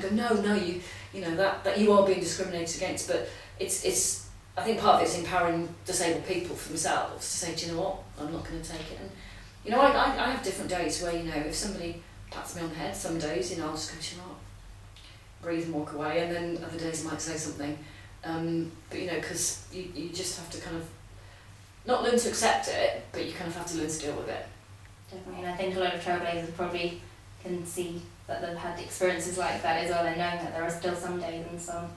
go, no, you know that you are being discriminated against. But it's I think part of it is empowering disabled people for themselves to say, do you know what, I'm not going to take it. And you know, I have different days where, you know, if somebody pats me on the head, some days, you know, I'll just go, you know what, breathe and walk away, and then other days I might say something. But you know, because you just have to kind of not learn to accept it, but you kind of have to learn to deal with it. Definitely, and I think a lot of trailblazers probably can see that they've had experiences like that as well, and knowing that there are still some days and some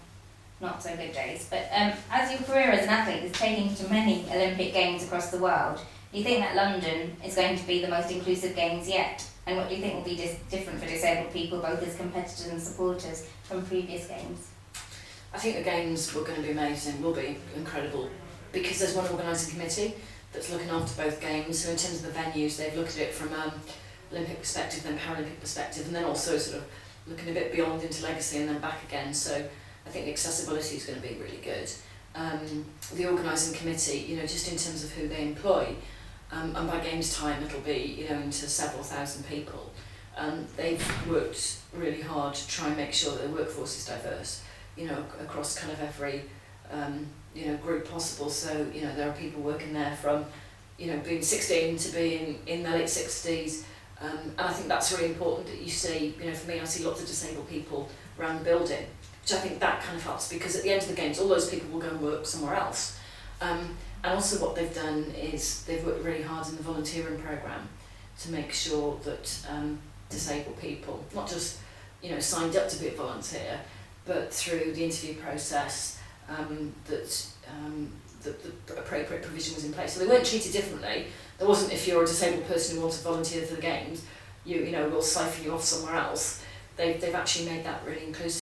not so good days. But as your career as an athlete is taking you to many Olympic Games across the world, do you think that London is going to be the most inclusive Games yet? And what do you think will be different for disabled people, both as competitors and supporters, from previous Games? I think the Games were going to be amazing, will be incredible, because there's one organising committee that's looking after both Games. So in terms of the venues, they've looked at it from Olympic perspective, then Paralympic perspective, and then also sort of looking a bit beyond into legacy and then back again. So I think the accessibility is going to be really good. The organising committee, you know, just in terms of who they employ, and by Games time it'll be, you know, into several thousand people. They've worked really hard to try and make sure that the workforce is diverse, you know, across kind of every you know, group possible. So, you know, there are people working there from, you know, being 16 to being in their late 60s. And I think that's really important that you see, you know, for me, I see lots of disabled people around the building, which I think that kind of helps, because at the end of the Games, all those people will go and work somewhere else. And also what they've done is they've worked really hard in the volunteering programme to make sure that disabled people, not just, you know, signed up to be a volunteer, but through the interview process, that the appropriate provision was in place. So they weren't treated differently. There wasn't, if you're a disabled person who wants to volunteer for the Games, you know, we'll siphon you off somewhere else. They've actually made that really inclusive.